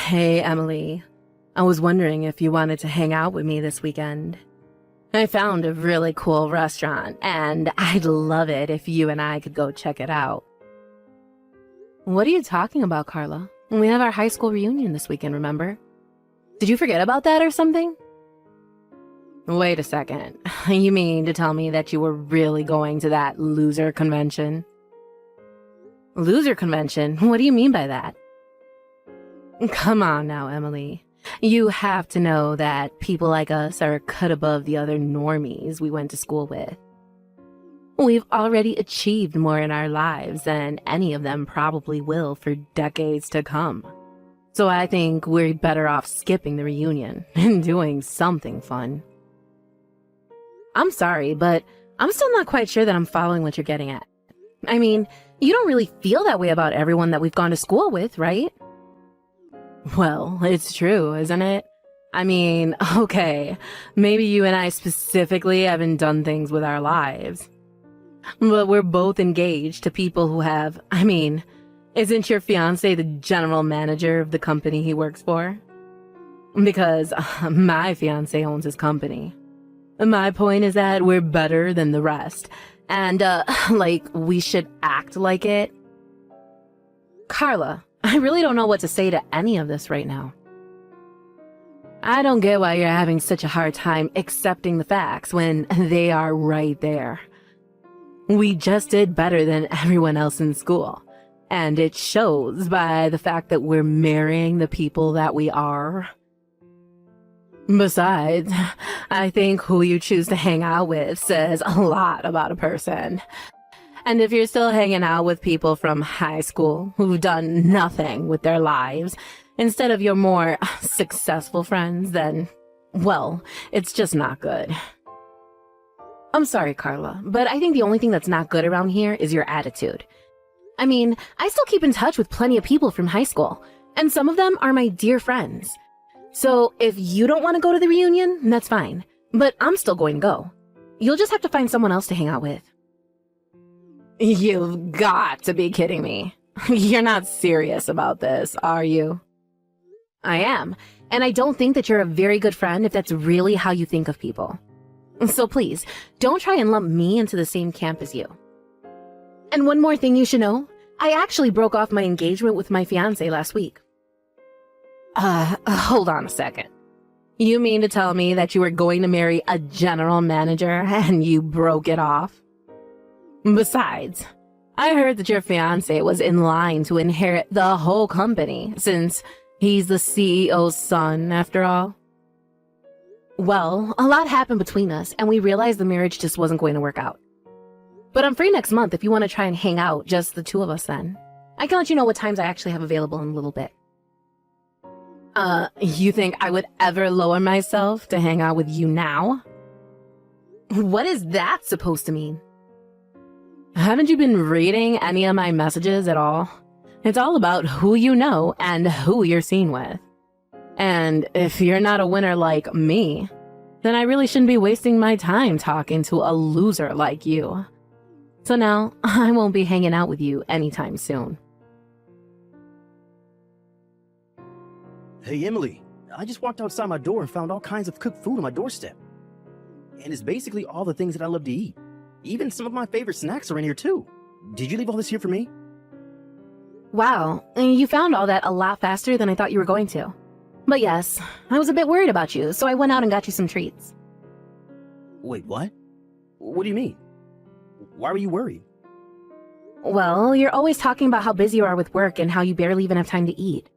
Hey, Emily. I was wondering if you wanted to hang out with me this weekend. I found a really cool restaurant, and I'd love it if you and I could go check it out. What are you talking about, Carla? We have our high school reunion this weekend, remember? Did you forget about that or something? Wait a second. You mean to tell me that you were really going to that loser convention? Loser convention? What do you mean by that? Come on now, Emily. You have to know that people like us are a cut above the other normies we went to school with. We've already achieved more in our lives than any of them probably will for decades to come. So I think we're better off skipping the reunion and doing something fun. I'm sorry, but I'm still not quite sure that I'm following what you're getting at. I mean, you don't really feel that way about everyone that we've gone to school with, right? Well, it's true, isn't it? I mean, okay, maybe you and I specifically haven't done things with our lives. But we're both engaged to people who have, isn't your fiancé the general manager of the company he works for? Because my fiancé owns his company. My point is that we're better than the rest. And, we should act like it. Carla, I really don't know what to say to any of this right now. I don't get why you're having such a hard time accepting the facts when they are right there. We just did better than everyone else in school. And it shows by the fact that we're marrying the people that we are. Besides, I think who you choose to hang out with says a lot about a person. And if you're still hanging out with people from high school who've done nothing with their lives, instead of your more successful friends, then, well, it's just not good. I'm sorry, Carla, but I think the only thing that's not good around here is your attitude. I still keep in touch with plenty of people from high school, and some of them are my dear friends. So if you don't want to go to the reunion, that's fine, but I'm still going to go. You'll just have to find someone else to hang out with. You've got to be kidding me. You're not serious about this, are you? I am, and I don't think that you're a very good friend if that's really how you think of people. So please, don't try and lump me into the same camp as you. And one more thing you should know, I actually broke off my engagement with my fiancé last week. Hold on a second. You mean to tell me that you were going to marry a general manager and you broke it off? Besides, I heard that your fiancé was in line to inherit the whole company since he's the CEO's son, after all. Well, a lot happened between us, and we realized the marriage just wasn't going to work out. But I'm free next month if you want to try and hang out, just the two of us then. I can let you know what times I actually have available in a little bit. You think I would ever lower myself to hang out with you now? What is that supposed to mean? Haven't you been reading any of my messages at all? It's all about who you know and who you're seen with. And if you're not a winner like me, then I really shouldn't be wasting my time talking to a loser like you. So now, I won't be hanging out with you anytime soon. Hey, Emily, I just walked outside my door and found all kinds of cooked food on my doorstep. And it's basically all the things that I love to eat. Even some of my favorite snacks are in here too. Did you leave all this here for me? Wow, you found all that a lot faster than I thought you were going to. But yes, I was a bit worried about you, so I went out and got you some treats. Wait, what? What do you mean? Why were you worried? Well, you're always talking about how busy you are with work and how you barely even have time to eat.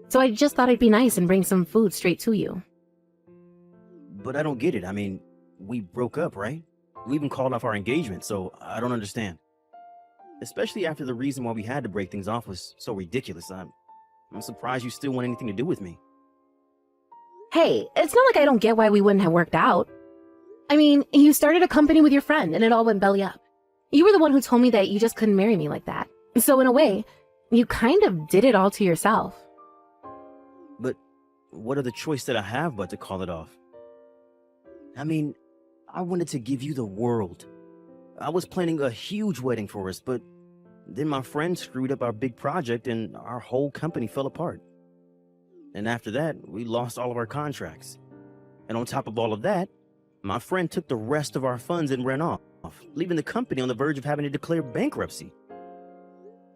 So I just thought it'd be nice and bring some food straight to you. But I don't get it. We broke up, right? We even called off our engagement, so I don't understand. Especially after the reason why we had to break things off was so ridiculous. I'm surprised you still want anything to do with me. Hey, it's not like I don't get why we wouldn't have worked out. You started a company with your friend and it all went belly up. You were the one who told me that you just couldn't marry me like that. So in a way, you kind of did it all to yourself. But what other choice did I have but to call it off? I wanted to give you the world. I was planning a huge wedding for us, but then my friend screwed up our big project and our whole company fell apart. And after that, we lost all of our contracts. And on top of all of that, my friend took the rest of our funds and ran off, leaving the company on the verge of having to declare bankruptcy.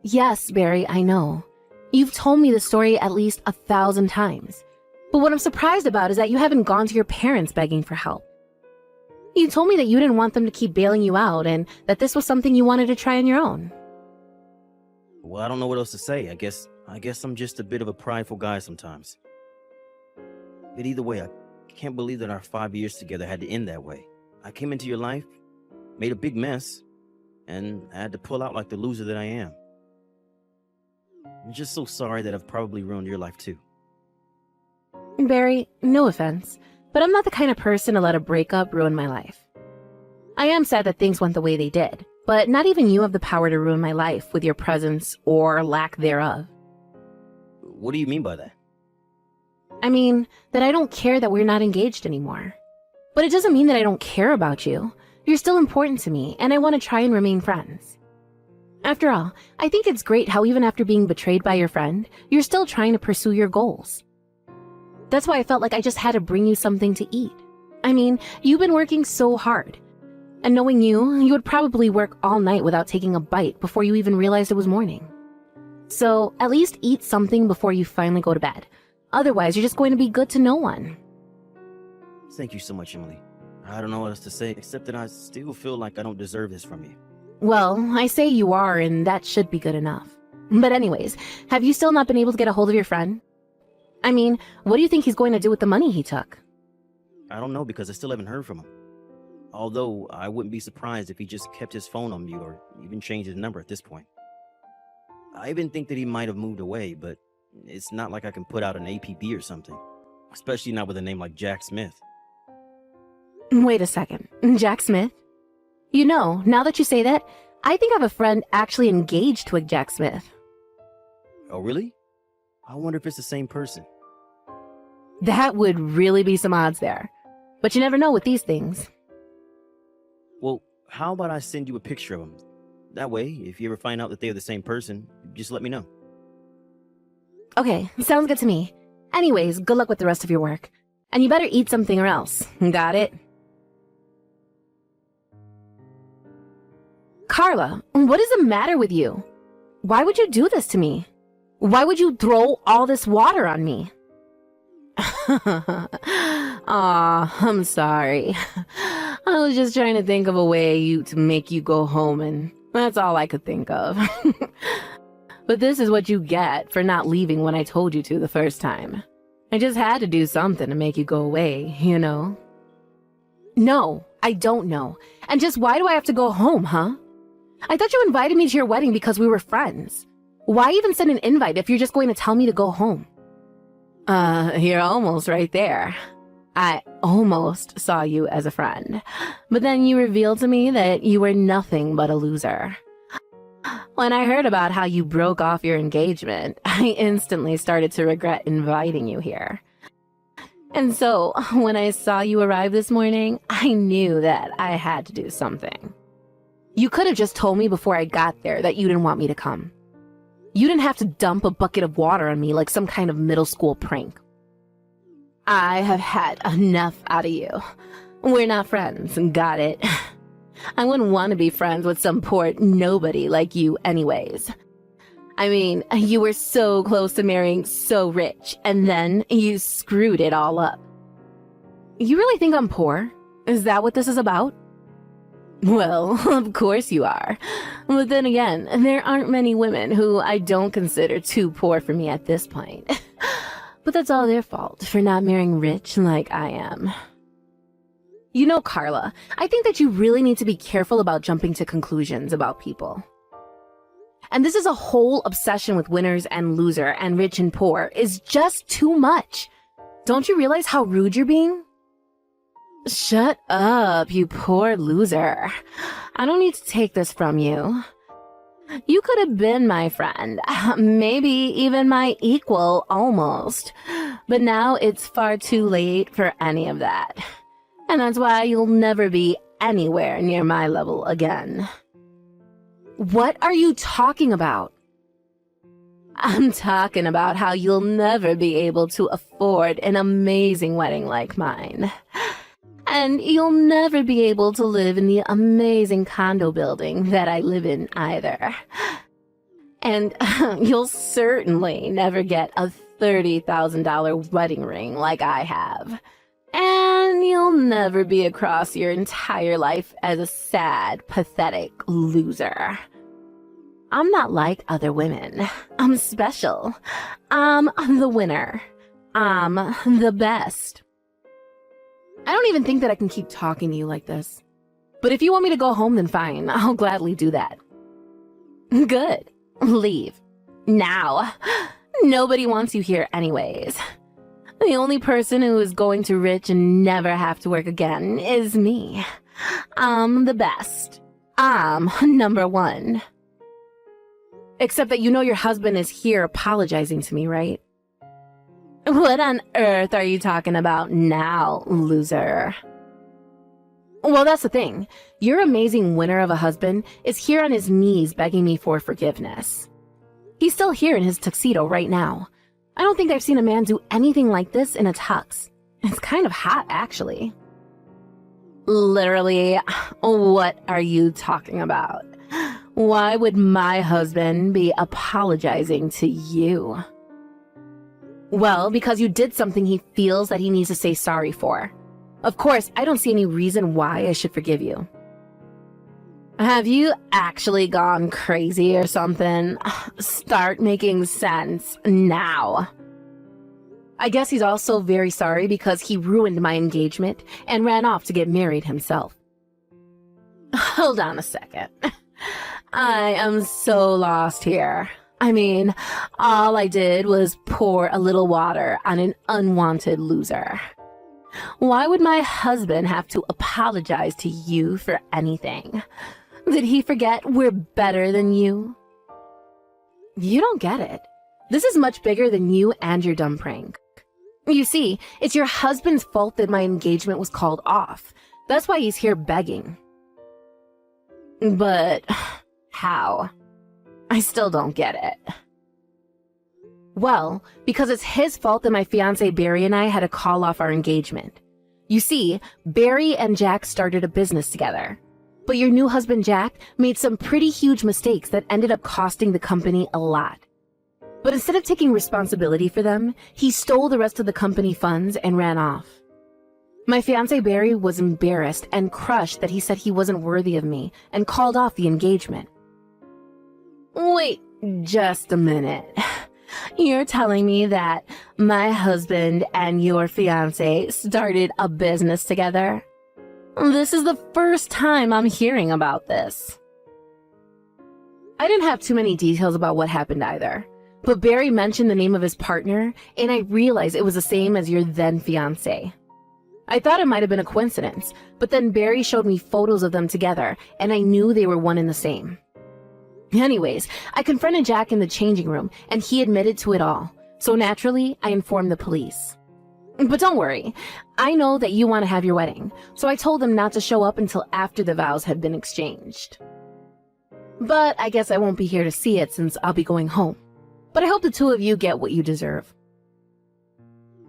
Yes, Barry, I know. You've told me the story at least 1,000 times. But what I'm surprised about is that you haven't gone to your parents begging for help. You told me that you didn't want them to keep bailing you out and that this was something you wanted to try on your own. Well, I don't know what else to say. I guess I'm just a bit of a prideful guy sometimes. But either way, I can't believe that our 5 years together had to end that way. I came into your life, made a big mess, and I had to pull out like the loser that I am. I'm just so sorry that I've probably ruined your life too. Barry, no offense, but I'm not the kind of person to let a breakup ruin my life. I am sad that things went the way they did, but not even you have the power to ruin my life with your presence or lack thereof. What do you mean by that? I mean, that I don't care that we're not engaged anymore. But it doesn't mean that I don't care about you. You're still important to me, and I want to try and remain friends. After all, I think it's great how even after being betrayed by your friend, you're still trying to pursue your goals. That's why I felt like I just had to bring you something to eat. I mean, you've been working so hard. And knowing you would probably work all night without taking a bite before you even realized it was morning. So, at least eat something before you finally go to bed. Otherwise, you're just going to be good to no one. Thank you so much, Emily. I don't know what else to say, except that I still feel like I don't deserve this from you. Well, I say you are, and that should be good enough. But anyways, have you still not been able to get a hold of your friend? I mean, what do you think he's going to do with the money he took? I don't know, because I still haven't heard from him. Although, I wouldn't be surprised if he just kept his phone on mute or even changed his number at this point. I even think that he might have moved away, but it's not like I can put out an APB or something. Especially not with a name like Jack Smith. Wait a second. Jack Smith? You know, now that you say that, I think I have a friend actually engaged to a Jack Smith. Oh, really? I wonder if it's the same person. That would really be some odds there. But you never know with these things. Well, how about I send you a picture of him? That way, if you ever find out that they're the same person, just let me know. Okay, sounds good to me. Anyways, good luck with the rest of your work. And you better eat something or else. Got it? Carla, what is the matter with you? Why would you do this to me? Why would you throw all this water on me? Aw, I'm sorry. I was just trying to think of a way to make you go home, and that's all I could think of. But this is what you get for not leaving when I told you to the first time. I just had to do something to make you go away, you know? No, I don't know. And just why do I have to go home, huh? I thought you invited me to your wedding because we were friends. Why even send an invite if you're just going to tell me to go home? You're almost right there. I almost saw you as a friend, but then you revealed to me that you were nothing but a loser. When I heard about how you broke off your engagement, I instantly started to regret inviting you here. And so, when I saw you arrive this morning, I knew that I had to do something. You could have just told me before I got there that you didn't want me to come. You didn't have to dump a bucket of water on me like some kind of middle school prank. I have had enough out of you. We're not friends, got it? I wouldn't want to be friends with some poor nobody like you anyways. I mean, you were so close to marrying so rich, and then you screwed it all up. You really think I'm poor? Is that what this is about? Well, of course you are. But then again, there aren't many women who I don't consider too poor for me at this point. But that's all their fault for not marrying rich like I am. You know, Carla, I think that you really need to be careful about jumping to conclusions about people. And this is a whole obsession with winners and loser and rich and poor is just too much. Don't you realize how rude you're being? Shut up, you poor loser. I don't need to take this from you. You could have been my friend, maybe even my equal almost. But now it's far too late for any of that. And that's why you'll never be anywhere near my level again. What are you talking about? I'm talking about how you'll never be able to afford an amazing wedding like mine. And you'll never be able to live in the amazing condo building that I live in either. And you'll certainly never get a $30,000 wedding ring like I have. And you'll never be across your entire life as a sad, pathetic loser. I'm not like other women. I'm special. I'm the winner. I'm the best. I don't even think that I can keep talking to you like this. But if you want me to go home, then fine. I'll gladly do that. Good. Leave. Now. Nobody wants you here anyways. The only person who is going to rich and never have to work again is me. I'm the best. I'm number one. Except that you know your husband is here apologizing to me, right? What on earth are you talking about now, loser? Well, that's the thing. Your amazing winner of a husband is here on his knees begging me for forgiveness. He's still here in his tuxedo right now. I don't think I've seen a man do anything like this in a tux. It's kind of hot, actually. Literally, what are you talking about? Why would my husband be apologizing to you? Well, because you did something he feels that he needs to say sorry for. Of course, I don't see any reason why I should forgive you. Have you actually gone crazy or something? Start making sense now. I guess he's also very sorry because he ruined my engagement and ran off to get married himself. Hold on a second. I am so lost here. I mean, all I did was pour a little water on an unwanted loser. Why would my husband have to apologize to you for anything? Did he forget we're better than you? You don't get it. This is much bigger than you and your dumb prank. You see, it's your husband's fault that my engagement was called off. That's why he's here begging. But how? I still don't get it. Well, because it's his fault that my fiancé Barry and I had to call off our engagement. You see, Barry and Jack started a business together. But your new husband, Jack, made some pretty huge mistakes that ended up costing the company a lot. But instead of taking responsibility for them, he stole the rest of the company funds and ran off. My fiancé Barry was embarrassed and crushed that he said he wasn't worthy of me and called off the engagement. Wait just a minute. You're telling me that my husband and your fiancé started a business together? This is the first time I'm hearing about this. I didn't have too many details about what happened either, but Barry mentioned the name of his partner, and I realized it was the same as your then fiancé. I thought it might have been a coincidence, but then Barry showed me photos of them together, and I knew they were one and the same. Anyways, I confronted Jack in the changing room, and he admitted to it all, so naturally, I informed the police. But don't worry, I know that you want to have your wedding, so I told them not to show up until after the vows had been exchanged. But I guess I won't be here to see it since I'll be going home. But I hope the two of you get what you deserve.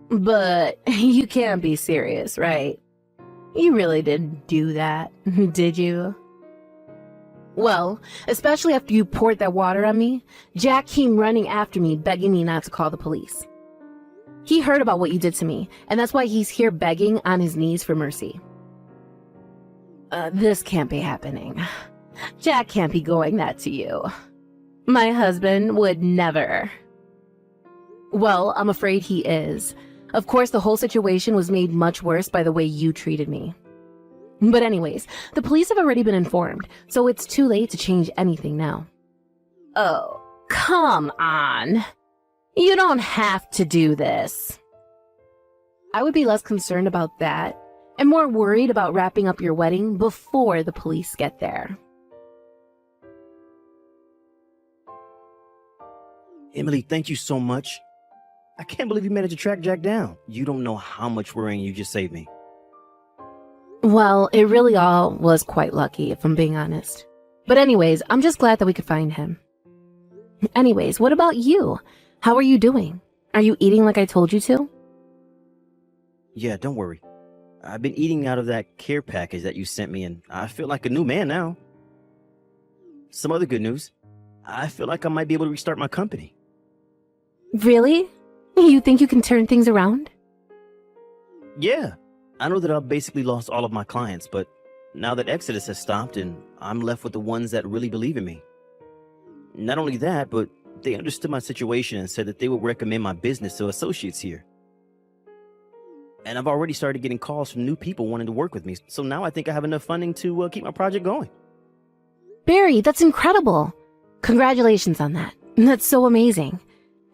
But you can't be serious, right? You really didn't do that, did you? Well, especially after you poured that water on me, Jack came running after me, begging me not to call the police. He heard about what you did to me, and that's why he's here begging on his knees for mercy. This can't be happening. Jack can't be going that to you. My husband would never. Well, I'm afraid he is. Of course, the whole situation was made much worse by the way you treated me. But anyways, the police have already been informed, so it's too late to change anything now. Oh, come on. You don't have to do this. I would be less concerned about that and more worried about wrapping up your wedding before the police get there. Emily, thank you so much. I can't believe you managed to track Jack down. You don't know how much worrying you just saved me. Well, it really all was quite lucky, if I'm being honest. But anyways, I'm just glad that we could find him. Anyways, what about you? How are you doing? Are you eating like I told you to? Yeah, don't worry. I've been eating out of that care package that you sent me, and I feel like a new man now. Some other good news. I feel like I might be able to restart my company. Really? You think you can turn things around? Yeah, I know that I've basically lost all of my clients, but now that Exodus has stopped and I'm left with the ones that really believe in me. Not only that, but they understood my situation and said that they would recommend my business to associates here. And I've already started getting calls from new people wanting to work with me, so now I think I have enough funding to keep my project going. Barry, that's incredible. Congratulations on that. That's so amazing.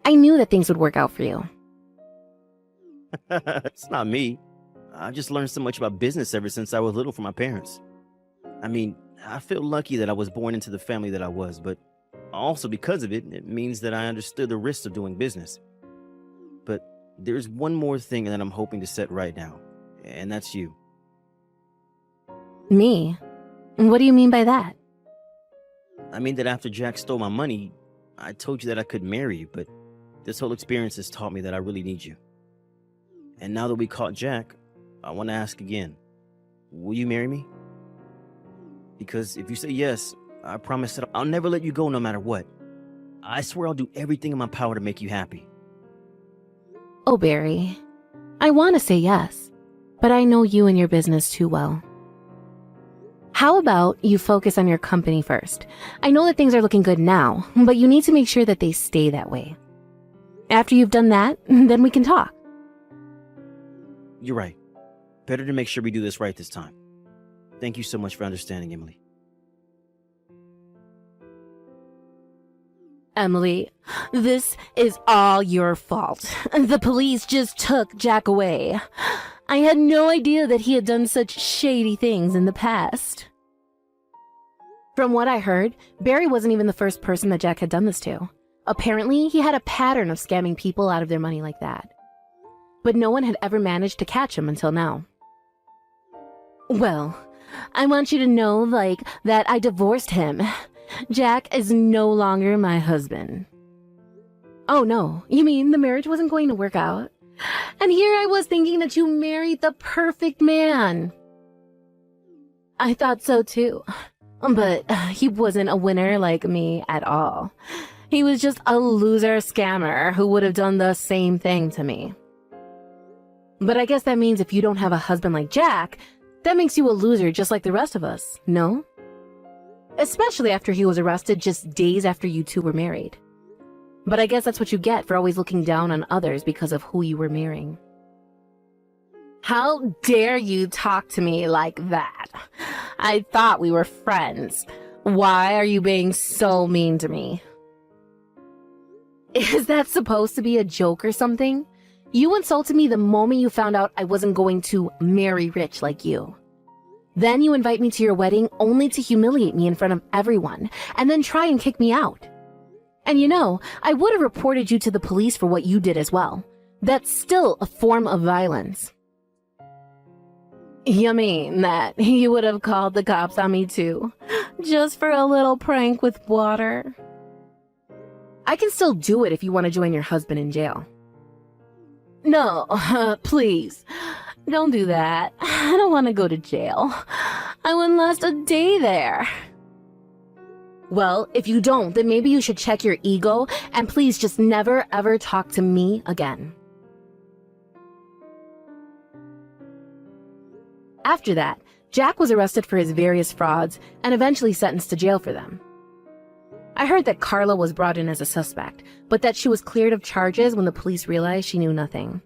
I knew that things would work out for you. It's not me. I've just learned so much about business ever since I was little from my parents. I mean, I feel lucky that I was born into the family that I was, but also because of it, it means that I understood the risks of doing business. But there's one more thing that I'm hoping to set right now, and that's you. Me? What do you mean by that? I mean that after Jack stole my money, I told you that I could marry you, but this whole experience has taught me that I really need you. And now that we caught Jack, I want to ask again, will you marry me? Because if you say yes, I promise that I'll never let you go no matter what. I swear I'll do everything in my power to make you happy. Oh, Barry. I want to say yes, but I know you and your business too well. How about you focus on your company first? I know that things are looking good now, but you need to make sure that they stay that way. After you've done that, then we can talk. You're right. Better to make sure we do this right this time. Thank you so much for understanding, Emily. Emily, this is all your fault. The police just took Jack away. I had no idea that he had done such shady things in the past. From what I heard, Barry wasn't even the first person that Jack had done this to. Apparently, he had a pattern of scamming people out of their money like that. But no one had ever managed to catch him until now. Well, I want you to know, that I divorced him. Jack is no longer my husband. Oh no, you mean the marriage wasn't going to work out? And here I was thinking that you married the perfect man. I thought so too. But he wasn't a winner like me at all. He was just a loser scammer who would have done the same thing to me. But I guess that means if you don't have a husband like Jack, that makes you a loser just like the rest of us, no? Especially after he was arrested just days after you two were married. But I guess that's what you get for always looking down on others because of who you were marrying. How dare you talk to me like that? I thought we were friends. Why are you being so mean to me? Is that supposed to be a joke or something? You insulted me the moment you found out I wasn't going to marry rich like you. Then you invite me to your wedding only to humiliate me in front of everyone and then try and kick me out. And you know, I would have reported you to the police for what you did as well. That's still a form of violence. You mean that you would have called the cops on me too, just for a little prank with water? I can still do it if you want to join your husband in jail. No, please, don't do that. I don't want to go to jail. I wouldn't last a day there. Well, if you don't, then maybe you should check your ego and please just never ever talk to me again. After that, Jack was arrested for his various frauds and eventually sentenced to jail for them. I heard that Carla was brought in as a suspect, but that she was cleared of charges when the police realized she knew nothing.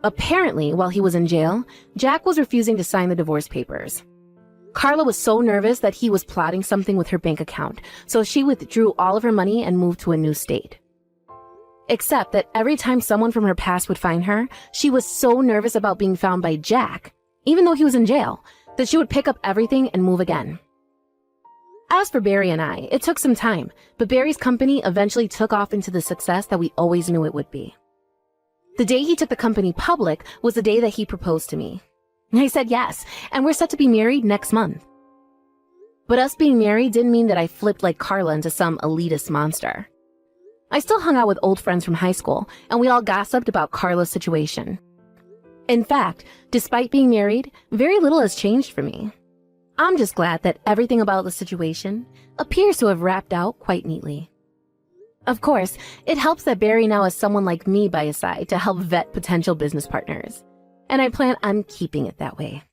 Apparently, while he was in jail, Jack was refusing to sign the divorce papers. Carla was so nervous that he was plotting something with her bank account, so she withdrew all of her money and moved to a new state. Except that every time someone from her past would find her, she was so nervous about being found by Jack, even though he was in jail, that she would pick up everything and move again. As for Barry and I, it took some time, but Barry's company eventually took off into the success that we always knew it would be. The day he took the company public was the day that he proposed to me. I said yes, and we're set to be married next month. But us being married didn't mean that I flipped like Carla into some elitist monster. I still hung out with old friends from high school, and we all gossiped about Carla's situation. In fact, despite being married, very little has changed for me. I'm just glad that everything about the situation appears to have wrapped out quite neatly. Of course, it helps that Barry now has someone like me by his side to help vet potential business partners, and I plan on keeping it that way.